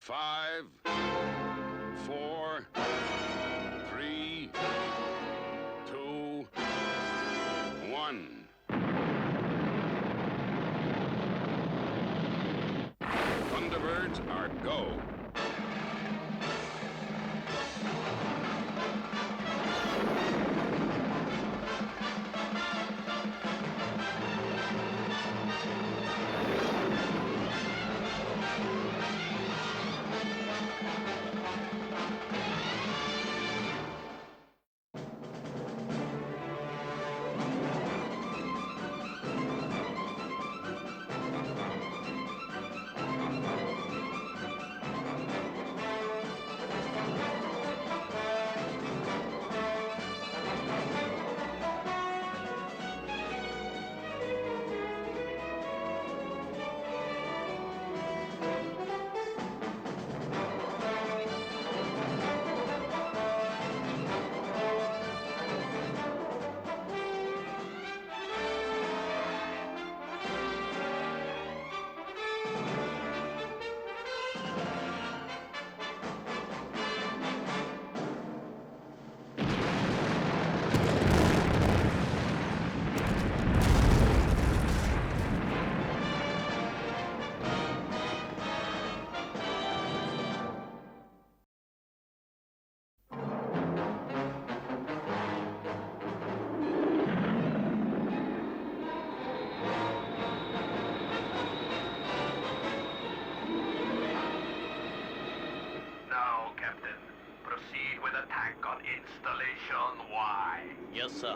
5, 4, 3, 2, 1. Thunderbirds are go. Installation Y. Yes, sir.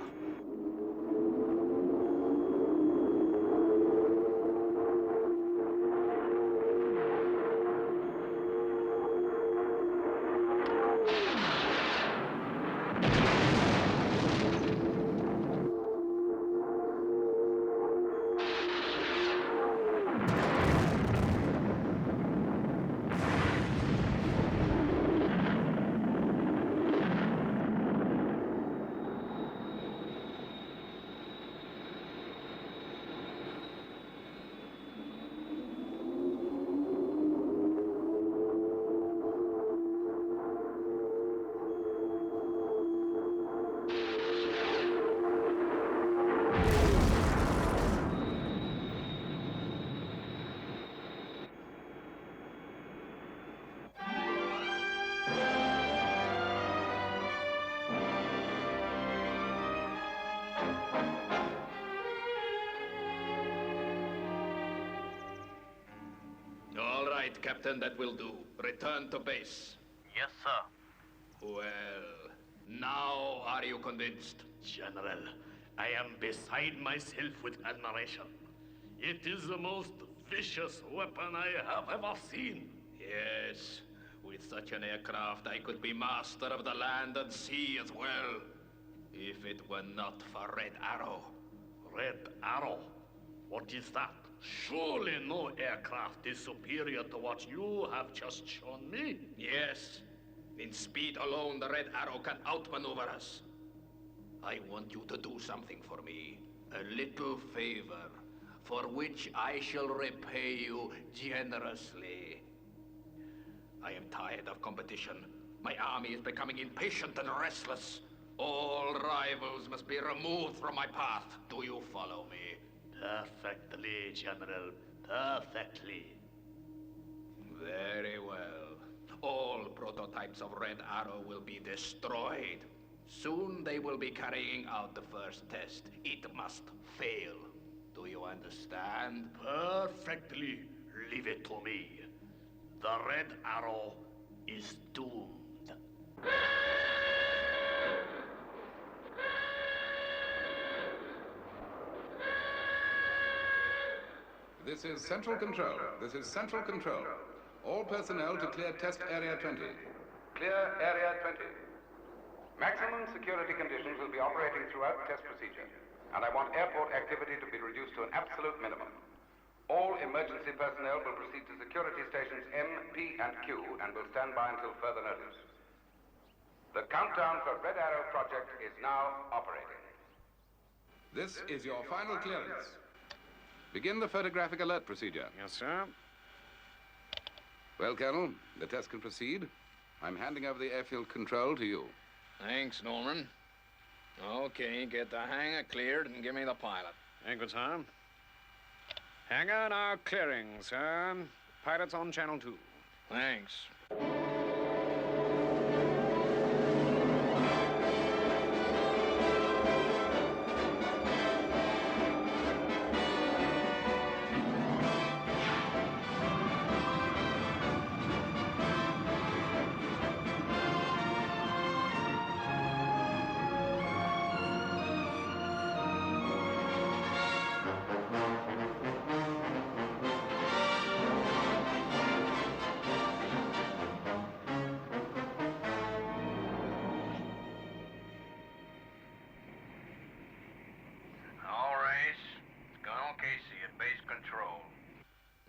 All right, Captain, that will do. Return to base. Yes, sir. Well, now are you convinced? General, I am beside myself with admiration. It is the most vicious weapon I have ever seen. Yes, with such an aircraft, I could be master of the land and sea as well. If it were not for Red Arrow. Red Arrow? What is that? Surely no aircraft is superior to what you have just shown me. Yes. In speed alone, the Red Arrow can outmaneuver us. I want you to do something for me. A little favor, for which I shall repay you generously. I am tired of competition. My army is becoming impatient and restless. All rivals must be removed from my path. Do you follow me? Perfectly, General. Perfectly. Very well. All prototypes of Red Arrow will be destroyed. Soon they will be carrying out the first test. It must fail. Do you understand? Perfectly. Leave it to me. The Red Arrow is doomed. This is Central Control. This is Central Control. All personnel to clear Test Area 20. Clear Area 20. Maximum security conditions will be operating throughout test procedure, and I want airport activity to be reduced to an absolute minimum. All emergency personnel will proceed to security stations M, P, and Q, and will stand by until further notice. The countdown for Red Arrow project is now operating. This is your final clearance. Begin the photographic alert procedure. Yes, sir. Well, Colonel, the test can proceed. I'm handing over the airfield control to you. Thanks, Norman. Okay, get the hangar cleared and give me the pilot. Thank you, sir. Hangar now clearing, sir. Pilots on channel 2. Thanks.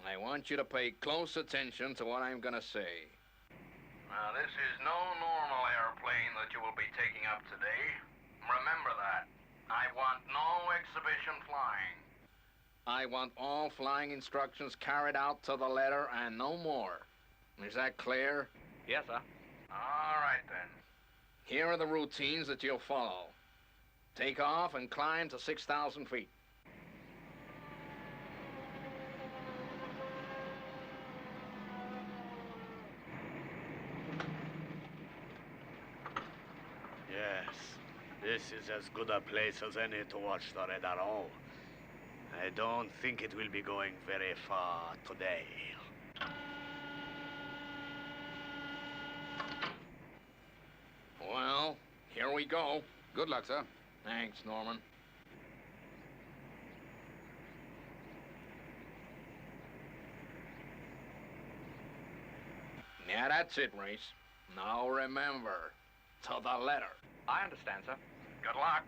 I want you to pay close attention to what I'm gonna say. Now, this is no normal airplane that you will be taking up today. Remember that. I want no exhibition flying. I want all flying instructions carried out to the letter and no more. Is that clear? Yes, sir. All right, then. Here are the routines that you'll follow. Take off and climb to 6,000 feet. Yes, this is as good a place as any to watch the Red Arrow. I don't think it will be going very far today. Well, here we go. Good luck, sir. Thanks, Norman. Yeah, that's it, Race. Now remember, to the letter. I understand, sir. Good luck.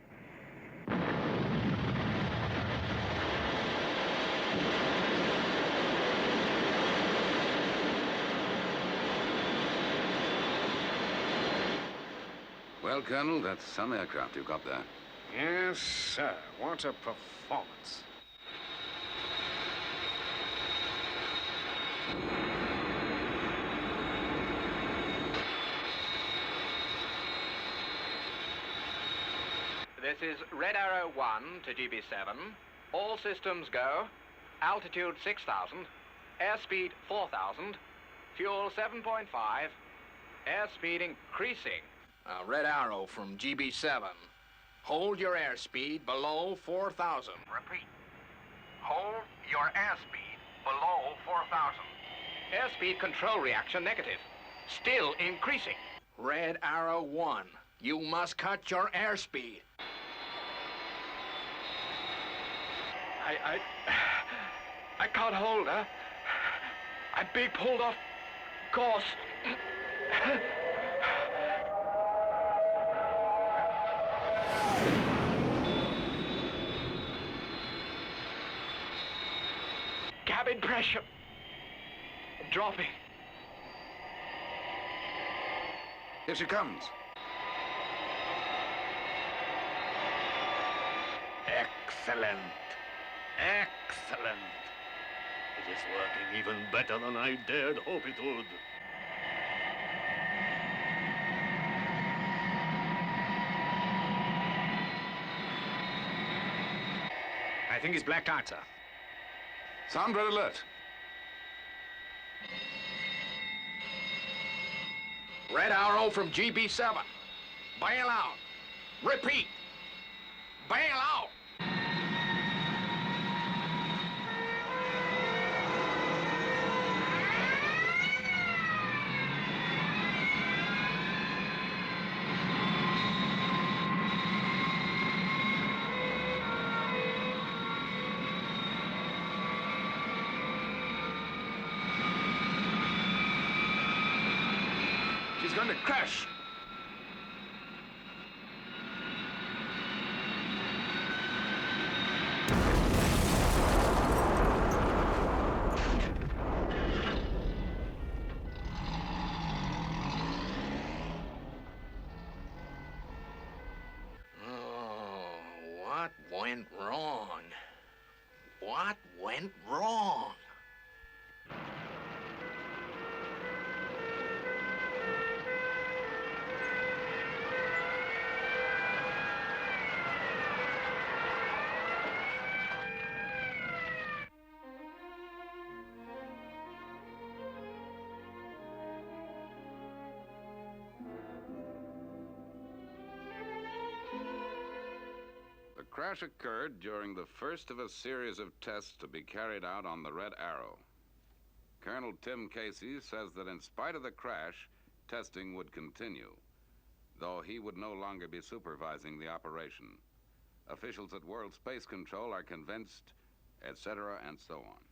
Well, Colonel, that's some aircraft you've got there. Yes, sir. What a performance. This is Red Arrow 1 to GB7. All systems go. Altitude 6,000. Airspeed 4,000. Fuel 7.5. Airspeed increasing. Red Arrow from GB7. Hold your airspeed below 4,000. Repeat. Hold your airspeed below 4,000. Airspeed control reaction negative. Still increasing. Red Arrow 1. You must cut your airspeed. I can't hold her. I'm being pulled off course. Cabin pressure dropping. Here she comes. Excellent. Excellent. It is working even better than I dared hope it would. I think it's blacked out, sir. Sound red alert. Red Arrow from GB7. Bail out. Repeat. Bail out. She's going to crash. What went wrong? What went wrong? crash occurred during the first of a series of tests to be carried out on the Red Arrow. Colonel Tim Casey says that in spite of the crash, testing would continue, though he would no longer be supervising the operation. Officials at World Space Control are convinced, etc., and so on.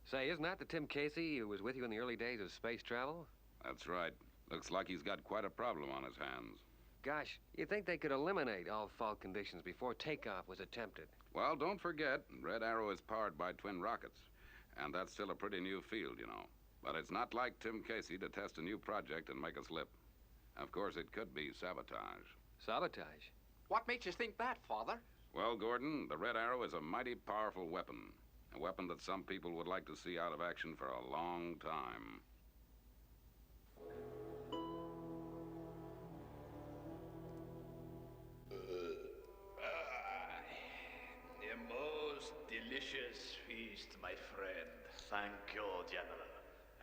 Say, isn't that the Tim Casey who was with you in the early days of space travel? That's right. Looks like he's got quite a problem on his hands. Gosh, you'd think they could eliminate all fault conditions before takeoff was attempted. Well, don't forget, Red Arrow is powered by twin rockets. And that's still a pretty new field, you know. But it's not like Tim Casey to test a new project and make a slip. Of course, it could be sabotage. Sabotage? What makes you think that, Father? Well, Gordon, the Red Arrow is a mighty powerful weapon. A weapon that some people would like to see out of action for a long time. A most delicious feast, my friend. Thank you, General.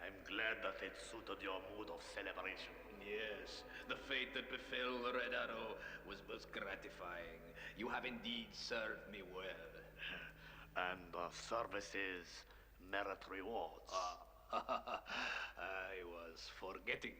I'm glad that it suited your mood of celebration. Yes, the fate that befell the Red Arrow was most gratifying. You have indeed served me well. And services merit rewards. I was forgetting.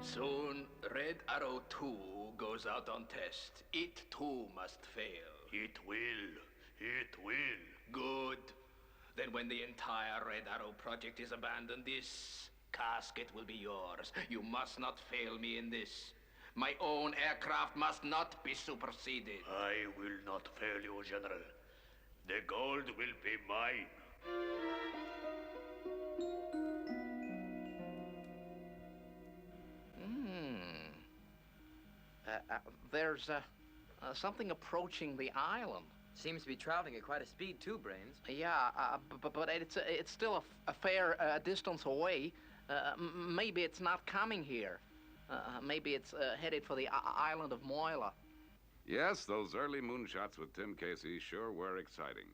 Soon, Red Arrow 2 goes out on test. It too must fail. It will. It will. Good. Then when the entire Red Arrow project is abandoned, this casket will be yours. You must not fail me in this. My own aircraft must not be superseded. I will not fail you, General. The gold will be mine. There's something approaching the island. Seems to be traveling at quite a speed, too, Brains. Yeah, but it's still a fair distance away. Maybe it's not coming here. Maybe it's headed for the island of Moila. Yes, those early moonshots with Tim Casey sure were exciting.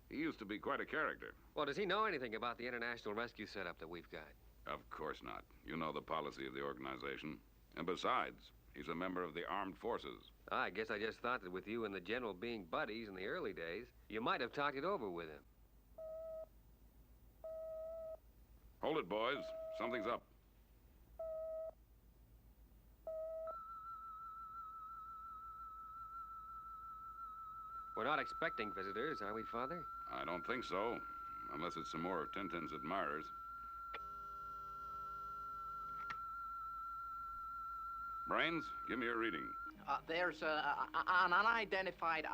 He used to be quite a character. Well, does he know anything about the international rescue setup that we've got? Of course not. You know the policy of the organization. And besides, he's a member of the armed forces. I guess I just thought that with you and the General being buddies in the early days, you might have talked it over with him. Hold it, boys. Something's up. We're not expecting visitors, are we, Father? I don't think so. Unless it's some more of Tintin's admirers. Brains, give me a reading. There's an unidentified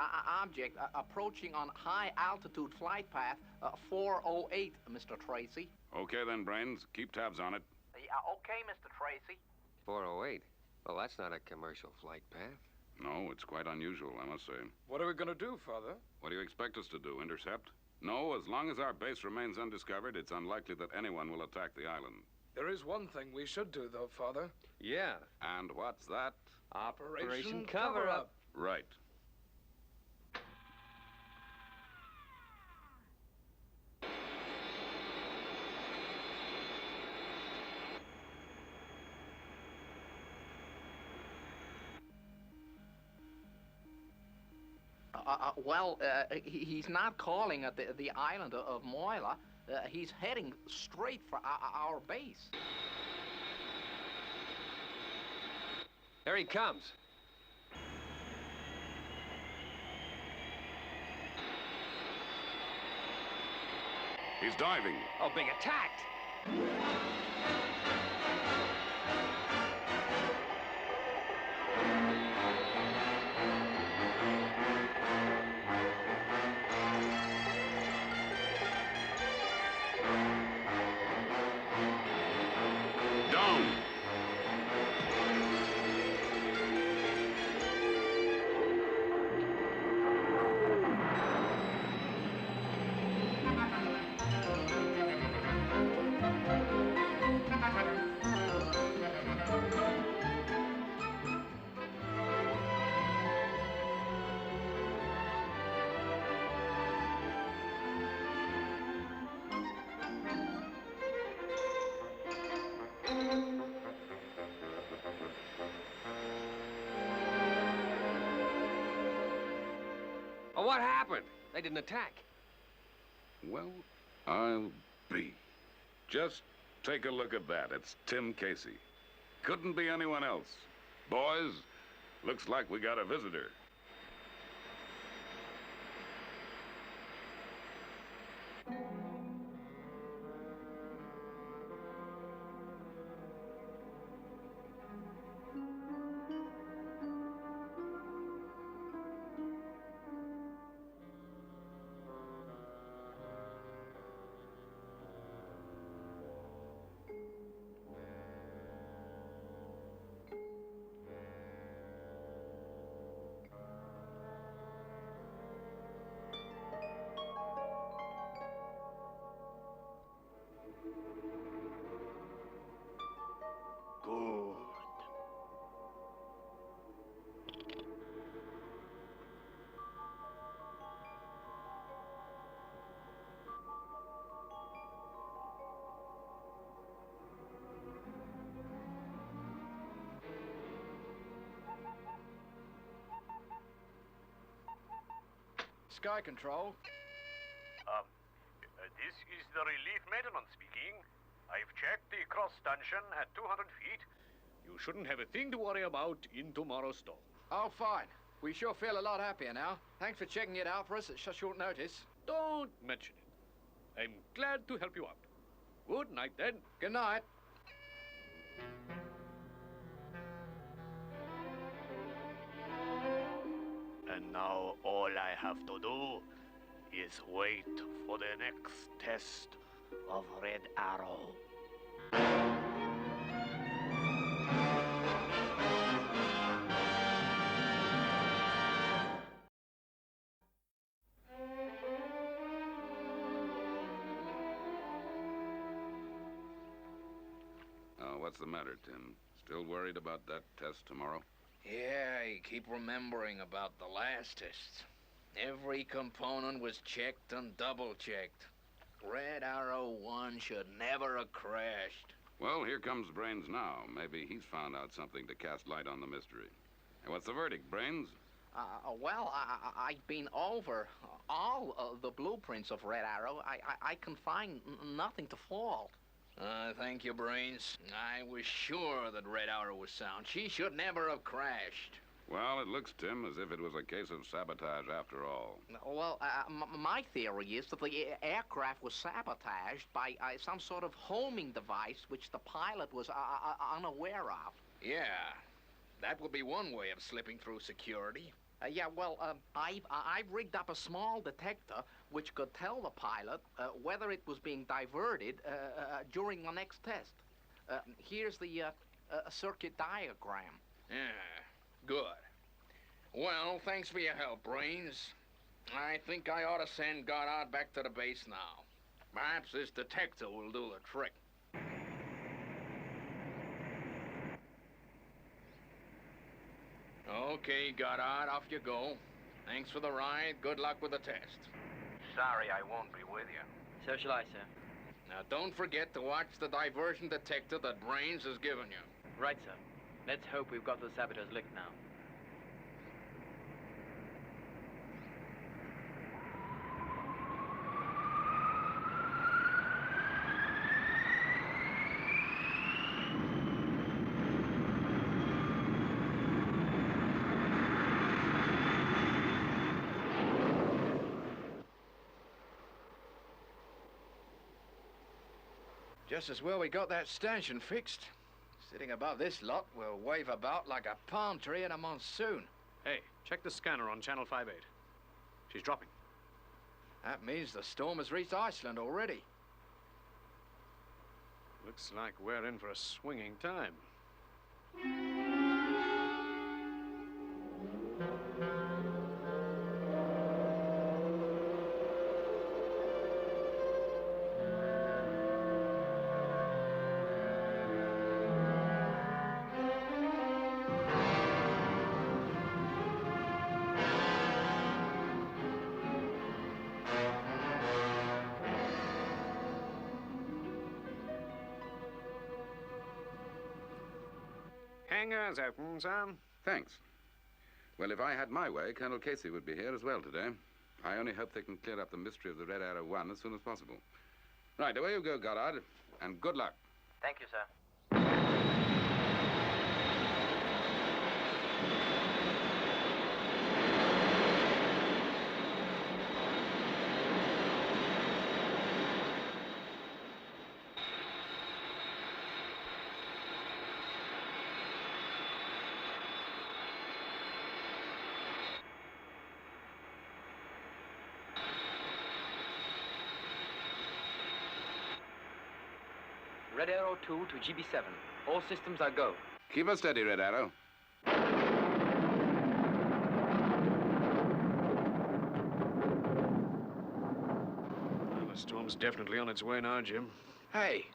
object approaching on high-altitude flight path 408, Mr. Tracy. Okay then, Brains. Keep tabs on it. Okay, Mr. Tracy. 408. Well, that's not a commercial flight path. No, it's quite unusual, I must say. What are we going to do, Father? What do you expect us to do, intercept? No, as long as our base remains undiscovered, it's unlikely that anyone will attack the island. There is one thing we should do, though, Father. Yeah. And what's that? Operation Cover-Up. Right. He's not calling at the island of Moila. He's heading straight for our base. There he comes. He's diving. Oh, being attacked. What happened? They didn't attack. Well, I'll be. Just take a look at that. It's Tim Casey. Couldn't be anyone else. Boys, looks like we got a visitor. Good. Sky Control. This is the relief maintenance speaking. I've checked the cross stanchion at 200 feet. You shouldn't have a thing to worry about in tomorrow's storm. Oh, fine. We sure feel a lot happier now. Thanks for checking it out for us at such short notice. Don't mention it. I'm glad to help you out. Good night, then. Good night. And now all I have to do is wait for the next test of Red Arrow. What's the matter, Tim? Still worried about that test tomorrow? Yeah, I keep remembering about the last test. Every component was checked and double-checked. Red Arrow 1 should never have crashed. Well, here comes Brains now. Maybe he's found out something to cast light on the mystery. Hey, what's the verdict, Brains? I've been over all the blueprints of Red Arrow. I can find nothing to fault. Thank you, Brains. I was sure that Red Arrow was sound. She should never have crashed. Well, it looks, Tim, as if it was a case of sabotage after all. Well, my theory is that the aircraft was sabotaged by some sort of homing device which the pilot was unaware of. Yeah, that would be one way of slipping through security. I've rigged up a small detector which could tell the pilot whether it was being diverted during the next test. Here's the circuit diagram. Yeah, good. Well, thanks for your help, Brains. I think I ought to send Goddard back to the base now. Perhaps this detector will do the trick. Okay, Goddard, off you go. Thanks for the ride. Good luck with the test. Sorry I won't be with you. So shall I, sir. Now, don't forget to watch the diversion detector that Brains has given you. Right, sir. Let's hope we've got the saboteurs licked now. Just as well we got that stanchion fixed. Sitting above this lot, we'll wave about like a palm tree in a monsoon. Hey, check the scanner on channel 58. She's dropping. That means the storm has reached Iceland already. Looks like we're in for a swinging time. Hangar's open, Sam. Thanks. Well, if I had my way, Colonel Casey would be here as well today. I only hope they can clear up the mystery of the Red Arrow 1 as soon as possible. Right, away you go, Goddard, and good luck. Thank you, sir. Red Arrow 2 to GB7. All systems are go. Keep us steady, Red Arrow. Well, the storm's definitely on its way now, Jim. Hey,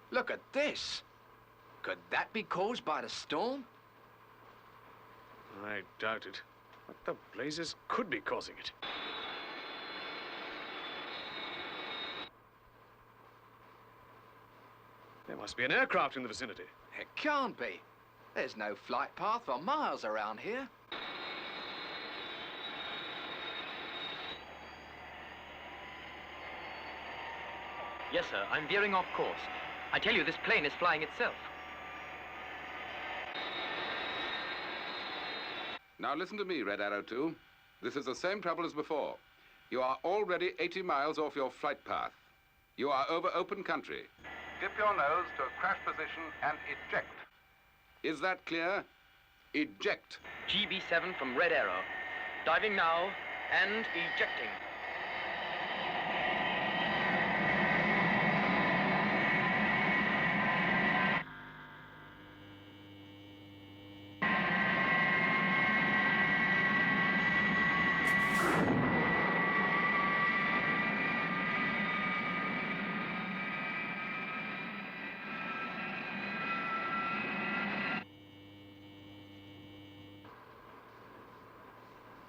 look at this. Could that be caused by the storm? I doubt it. What the blazes could be causing it? There must be an aircraft in the vicinity. It can't be. There's no flight path for miles around here. Yes, sir. I'm veering off course. I tell you, this plane is flying itself. Now listen to me, Red Arrow 2. This is the same trouble as before. You are already 80 miles off your flight path. You are over open country. Dip your nose to a crash position and eject. Is that clear? Eject. GB7 from Red Arrow. Diving now and ejecting.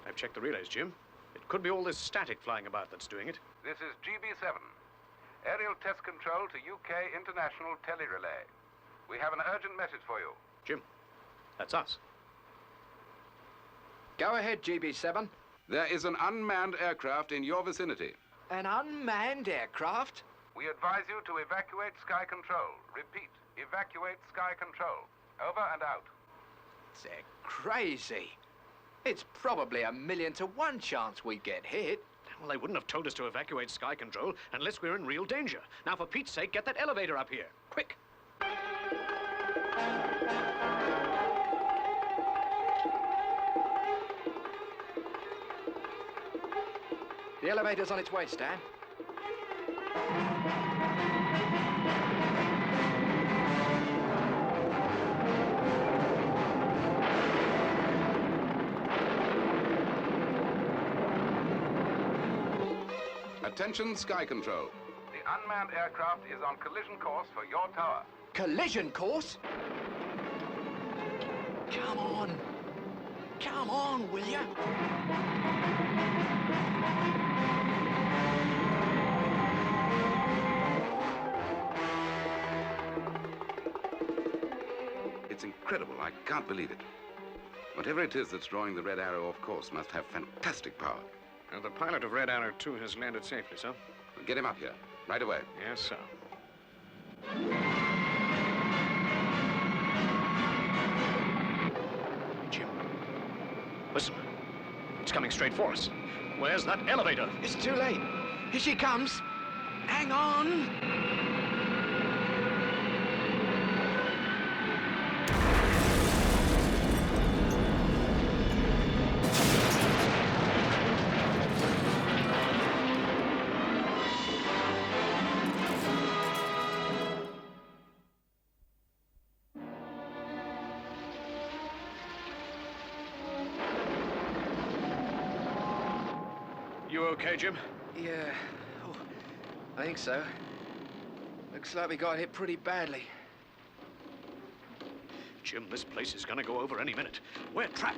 I've checked the relays, Jim. It could be all this static flying about that's doing it. This is GB7. Aerial test control to UK International Tele-Relay. We have an urgent message for you. Jim, that's us. Go ahead, GB7. There is an unmanned aircraft in your vicinity. An unmanned aircraft? We advise you to evacuate Sky Control. Repeat, evacuate Sky Control. Over and out. They're crazy. It's probably 1,000,000 to 1 chance we get hit. Well, they wouldn't have told us to evacuate Sky Control unless we're in real danger. Now, for Pete's sake, get that elevator up here. Quick. The elevator's on its way, Stan. Attention, Sky Control. The unmanned aircraft is on collision course for your tower. Collision course? Come on. Come on, will ya? It's incredible. I can't believe it. Whatever it is that's drawing the Red Arrow off course must have fantastic power. And the pilot of Red Arrow 2 has landed safely, sir. Get him up here, right away. Yes, sir. Jim, listen. It's coming straight for us. Where's that elevator? It's too late. Here she comes. Hang on. You okay, Jim? Yeah. Oh, I think so. Looks like we got hit pretty badly. Jim, this place is gonna go over any minute. We're trapped.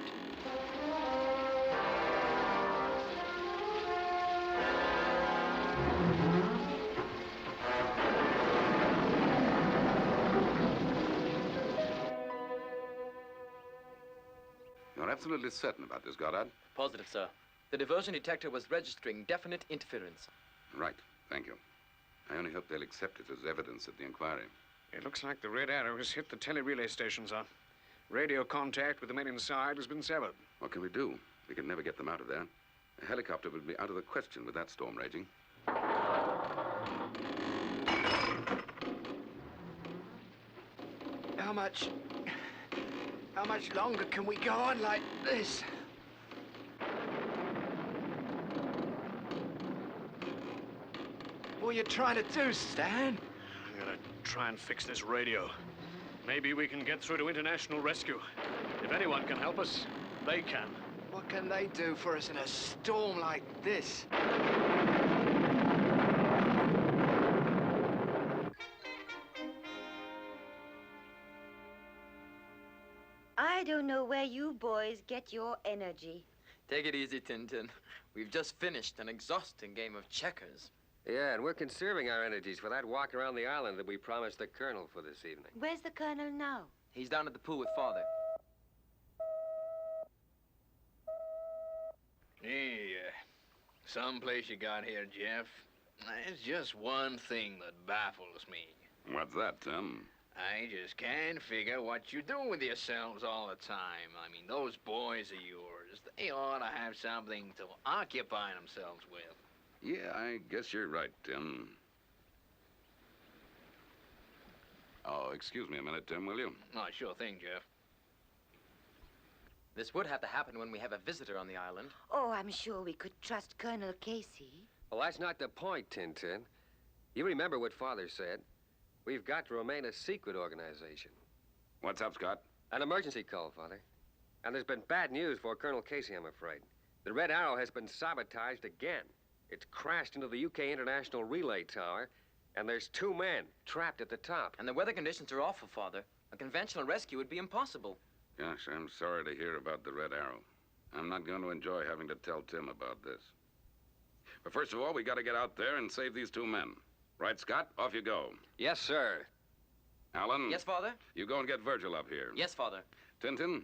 You're absolutely certain about this, Goddard? Positive, sir. The diversion detector was registering definite interference. Right. Thank you. I only hope they'll accept it as evidence at the inquiry. It looks like the red arrow has hit the tele-relay station, sir. Radio contact with the men inside has been severed. What can we do? We can never get them out of there. A helicopter would be out of the question with that storm raging. How much longer can we go on like this? What are you trying to do, Stan? I'm gonna try and fix this radio. Maybe we can get through to international rescue. If anyone can help us, they can. What can they do for us in a storm like this? I don't know where you boys get your energy. Take it easy, Tintin. We've just finished an exhausting game of checkers. Yeah, and we're conserving our energies for that walk around the island that we promised the Colonel for this evening. Where's the Colonel now? He's down at the pool with Father. Hey, someplace you got here, Jeff. There's just one thing that baffles me. What's that, Tim? I just can't figure what you do with yourselves all the time. I mean, those boys of yours, they ought to have something to occupy themselves with. Yeah, I guess you're right, Tim. Oh, excuse me a minute, Tim, will you? Oh, sure thing, Jeff. This would have to happen when we have a visitor on the island. Oh, I'm sure we could trust Colonel Casey. Well, that's not the point, Tintin. You remember what Father said. We've got to remain a secret organization. What's up, Scott? An emergency call, Father. And there's been bad news for Colonel Casey, I'm afraid. The Red Arrow has been sabotaged again. It's crashed into the UK International Relay Tower, and there's 2 men trapped at the top. And the weather conditions are awful, Father. A conventional rescue would be impossible. Gosh, I'm sorry to hear about the Red Arrow. I'm not going to enjoy having to tell Tim about this. But first of all, we got to get out there and save these 2 men. Right, Scott? Off you go. Yes, sir. Alan? Yes, Father? You go and get Virgil up here. Yes, Father. Tintin,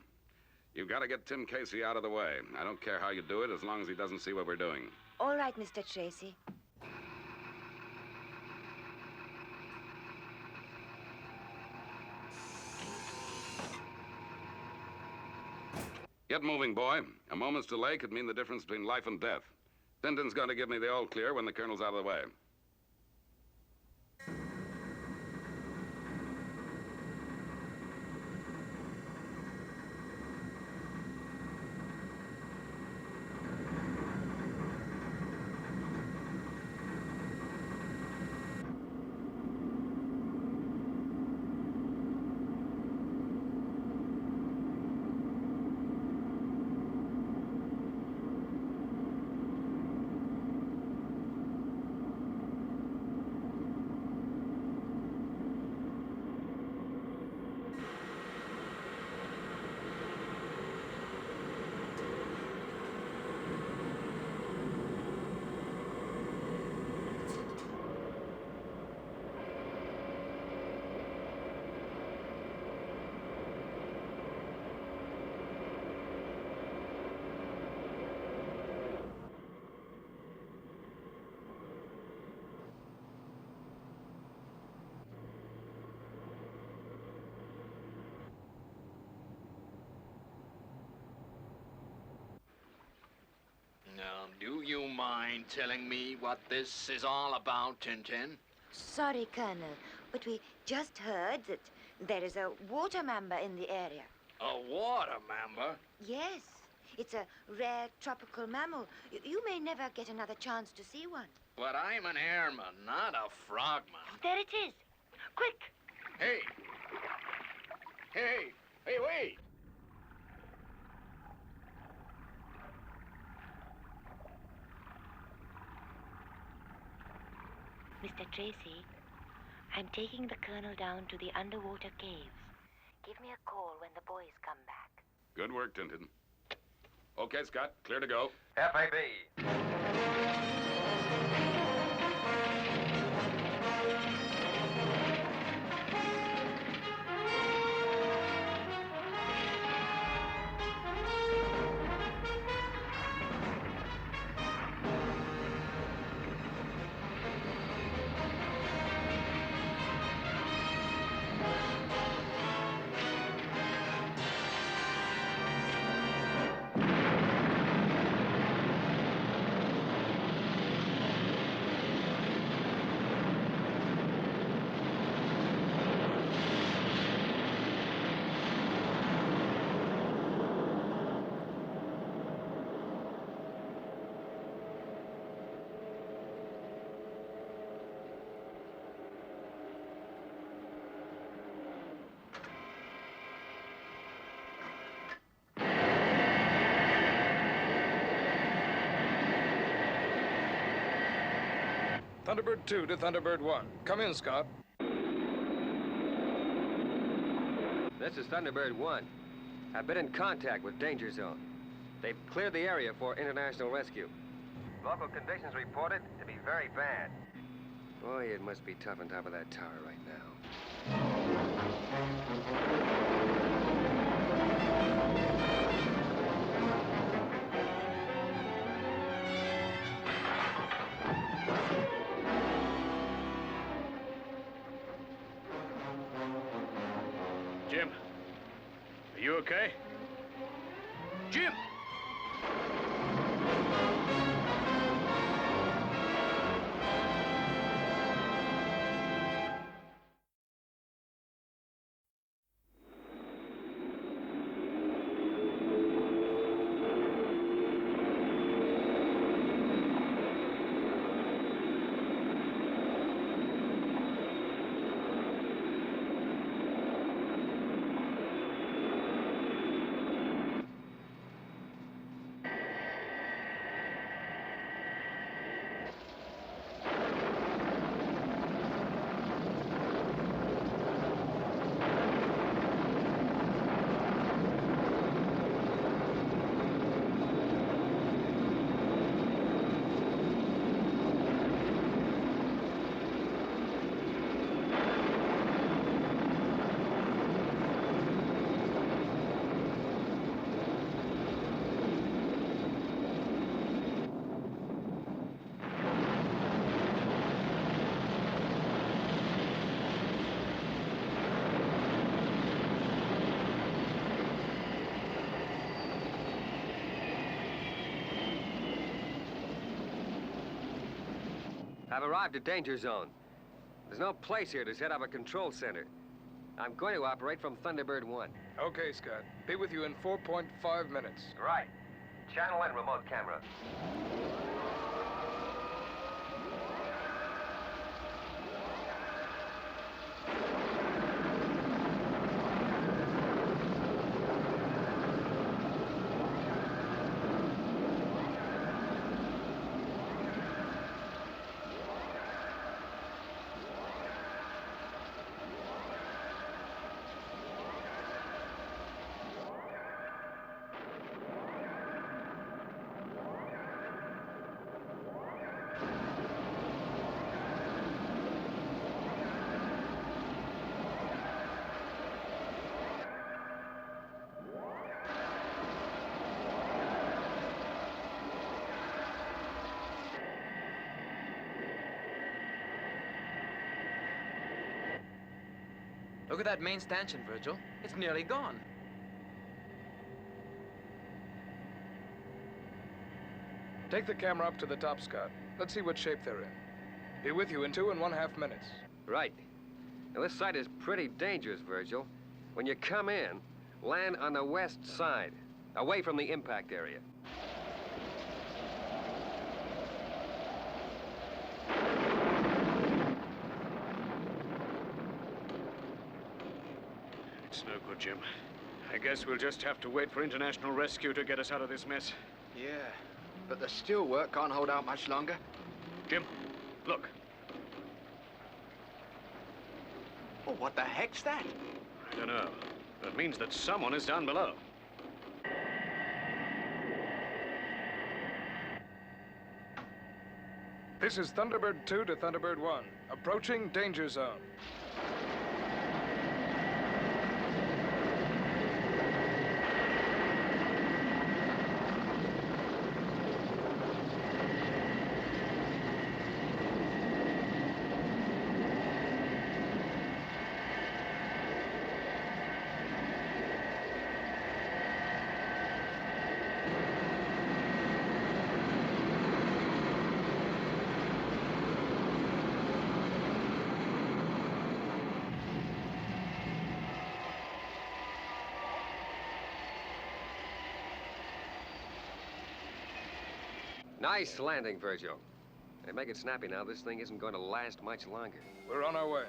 you've got to get Tim Casey out of the way. I don't care how you do it, as long as he doesn't see what we're doing. All right, Mr. Tracy. Get moving, boy. A moment's delay could mean the difference between life and death. Tintin's going to give me the all clear when the Colonel's out of the way. Now, do you mind telling me what this is all about, Tintin? Sorry, Colonel, but we just heard that there is a water mamba in the area. A water mamba? Yes, it's a rare tropical mammal. You may never get another chance to see one. But I'm an airman, not a frogman. There it is. Quick! Hey! Hey! Hey, wait! Mr. Tracy, I'm taking the Colonel down to the underwater caves. Give me a call when the boys come back. Good work, Tintin. Okay, Scott, clear to go. FAB. Thunderbird 2 to Thunderbird 1. Come in, Scott. This is Thunderbird 1. I've been in contact with Danger Zone. They've cleared the area for international rescue. Local conditions reported to be very bad. Boy, it must be tough on top of that tower right now. Jim, are you okay? Jim! I've arrived at Danger Zone. There's no place here to set up a control center. I'm going to operate from Thunderbird 1. Okay, Scott. Be with you in 4.5 minutes. Right. Channel in remote camera. Look at that main stanchion, Virgil. It's nearly gone. Take the camera up to the top, Scott. Let's see what shape they're in. Be with you in 2.5 minutes. Right. Now, this site is pretty dangerous, Virgil. When you come in, land on the west side, away from the impact area. It's no good, Jim. I guess we'll just have to wait for international rescue to get us out of this mess. Yeah, but the steel work can't hold out much longer. Jim, look. Oh, what the heck's that? I don't know. That means that someone is down below. This is Thunderbird 2 to Thunderbird 1. Approaching Danger Zone. Nice landing, Virgil. Hey, make it snappy now. This thing isn't going to last much longer. We're on our way.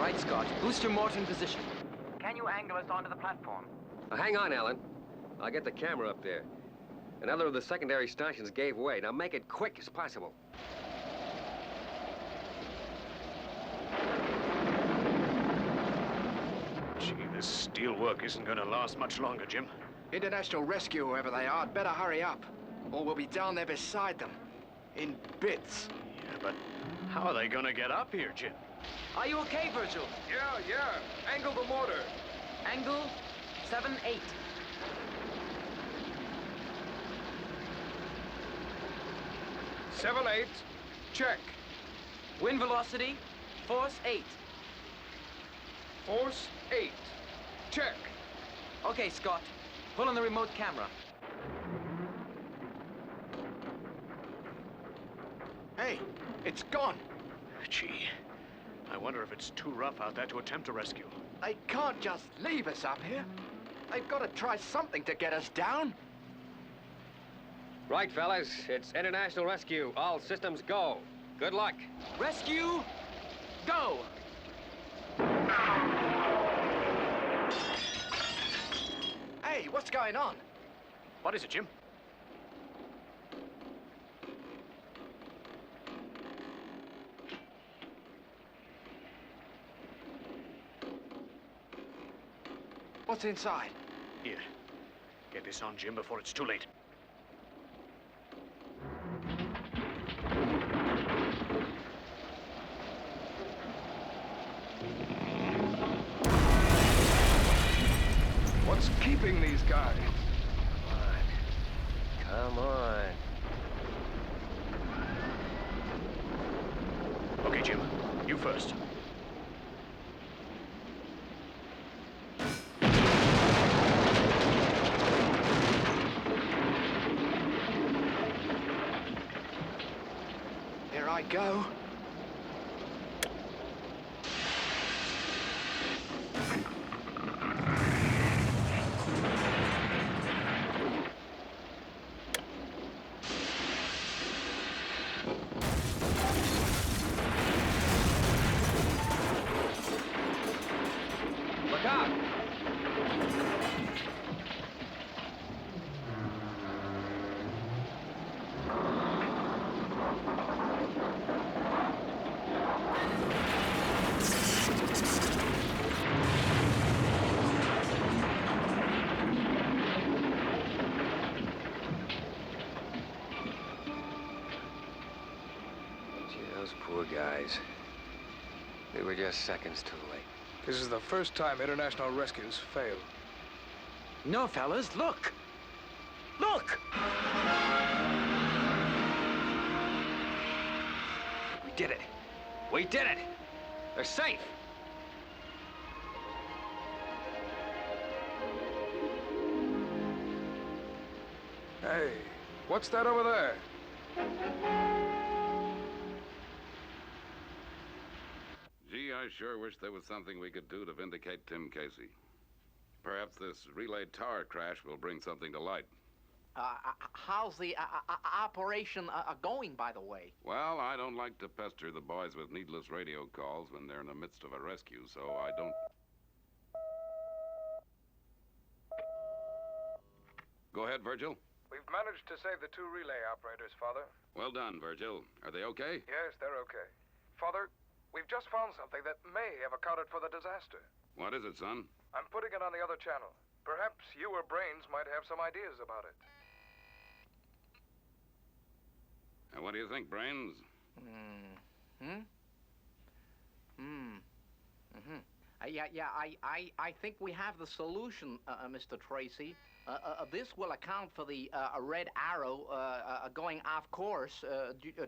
Right, Scott. Boost your mortar in position. Can you angle us onto the platform? Hang on, Alan. I'll get the camera up there. Another of the secondary stanchions gave way. Now make it quick as possible. Gee, this steel work isn't going to last much longer, Jim. International Rescue, whoever they are, better hurry up. Or we'll be down there beside them. In bits. Yeah, but how are they going to get up here, Jim? Are you okay, Virgil? Yeah. Angle the mortar. Angle 7-8. 7-8. Check. Wind velocity, force 8. Force 8. Check. Okay, Scott. Pull on the remote camera. Hey, it's gone. Gee, I wonder if it's too rough out there to attempt a rescue. They can't just leave us up here. They've got to try something to get us down. Right, fellas. It's international rescue. All systems go. Good luck. Rescue, go! Hey, what's going on? What is it, Jim? What's inside? Here. Get this on, Jim, before it's too late. What's keeping these guys? Come on. Okay, Jim. You first. Here I go. Look out! Gee, those poor guys. They were just seconds too late. This is the first time international rescues fail. No, fellas, look! Look! We did it. We did it. They're safe. Hey, what's that over there? Gee, I sure wish there was something we could do to vindicate Tim Casey. Perhaps this relay tower crash will bring something to light. How's the operation going, by the way? Well, I don't like to pester the boys with needless radio calls when they're in the midst of a rescue, so I don't... Go ahead, Virgil. We've managed to save the 2 relay operators, Father. Well done, Virgil. Are they okay? Yes, they're okay. Father, we've just found something that may have accounted for the disaster. What is it, son? I'm putting it on the other channel. Perhaps you or Brains might have some ideas about it. And what do you think, Brains? I think we have the solution, Mr. Tracy. This will account for the red arrow going off course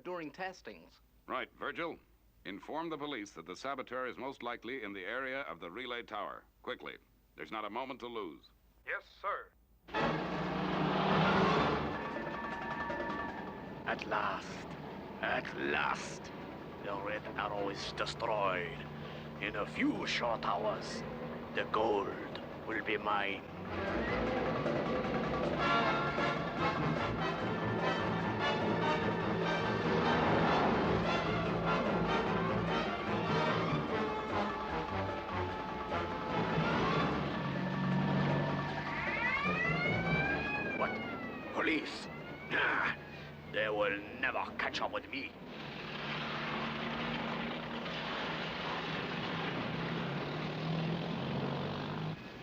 during testings. Right, Virgil. Inform the police that the saboteur is most likely in the area of the relay tower. Quickly. There's not a moment to lose. Yes, sir. At last, the red arrow is destroyed. In a few short hours, the gold will be mine. police. They will never catch up with me.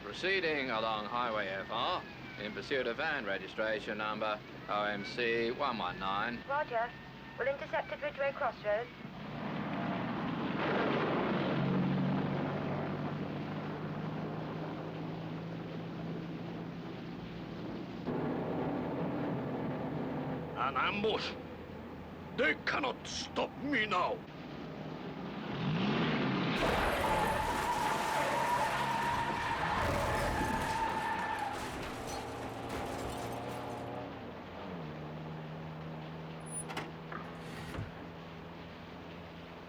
Proceeding along Highway FR in pursuit of van registration number OMC 119. Roger. We'll intercept at Ridgeway Crossroads. An ambush. They cannot stop me now.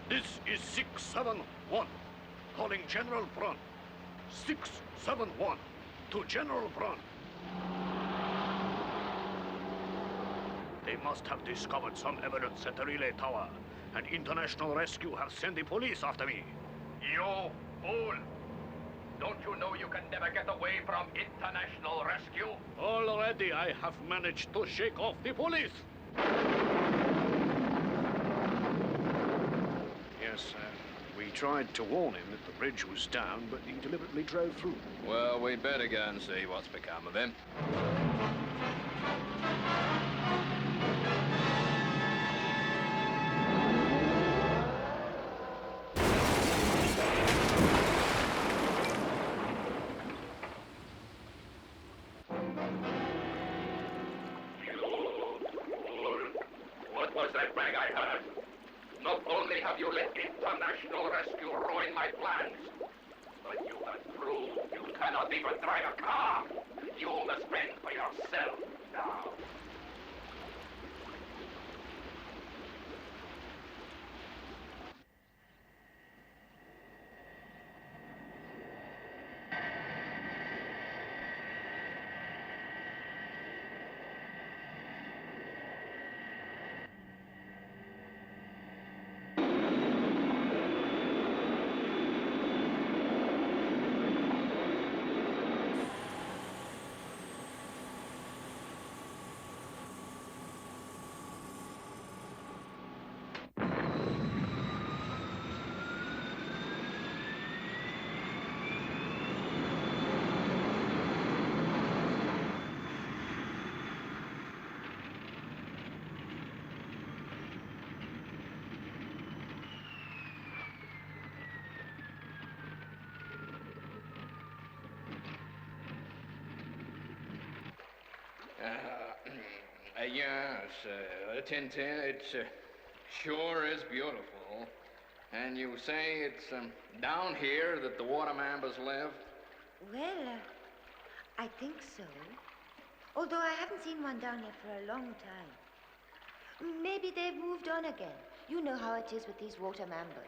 This is 671. Calling General Brun. 671 to General Brun. They must have discovered some evidence at the relay tower, and International Rescue have sent the police after me. You fool! Don't you know you can never get away from International Rescue? Already I have managed to shake off the police. Yes, we tried to warn him that the bridge was down, but he deliberately drove through. Well, we'd better go and see what's become of him. What was that brag I heard? Not only have you let International Rescue ruin my plans, but you have proved you cannot even drive a car. You must fend for yourself now. Yes, Tintin, it sure is beautiful. And you say it's down here that the water mambas live? Well, I think so. Although I haven't seen one down here for a long time. Maybe they've moved on again. You know how it is with these water mambas.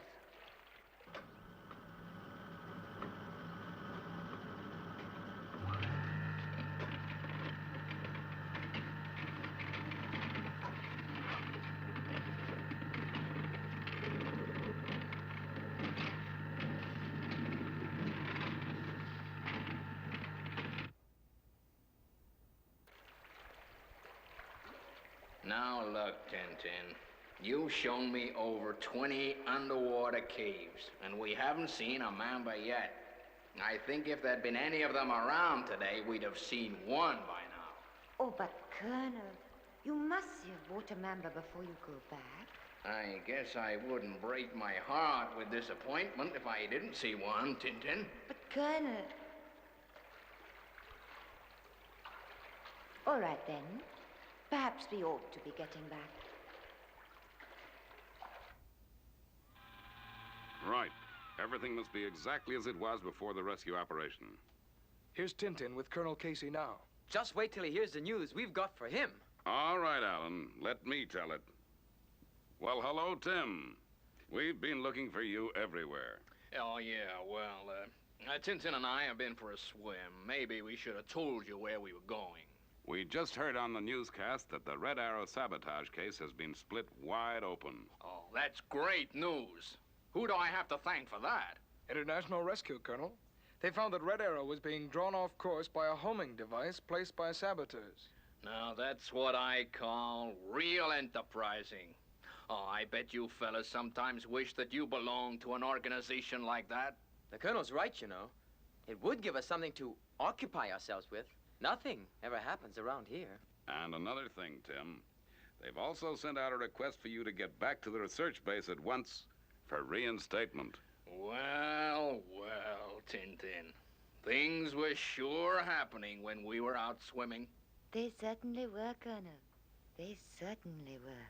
Now look, Tintin. You've shown me over 20 underwater caves, and we haven't seen a mamba yet. I think if there'd been any of them around today, we'd have seen one by now. Oh, but Colonel, you must see a water mamba before you go back. I guess I wouldn't break my heart with disappointment if I didn't see one, Tintin. But Colonel... All right, then. Perhaps we ought to be getting back. Right. Everything must be exactly as it was before the rescue operation. Here's Tintin with Colonel Casey now. Just wait till he hears the news we've got for him. All right, Alan. Let me tell it. Well, hello, Tim. We've been looking for you everywhere. Oh, yeah, well, Tintin and I have been for a swim. Maybe we should have told you where we were going. We just heard on the newscast that the Red Arrow sabotage case has been split wide open. Oh, that's great news. Who do I have to thank for that? International Rescue, Colonel. They found that Red Arrow was being drawn off course by a homing device placed by saboteurs. Now, that's what I call real enterprising. Oh, I bet you fellas sometimes wish that you belonged to an organization like that. The Colonel's right, you know. It would give us something to occupy ourselves with. Nothing ever happens around here. And another thing, Tim. They've also sent out a request for you to get back to the research base at once for reinstatement. Well, well, Tintin. Things were sure happening when we were out swimming. They certainly were, Colonel. They certainly were.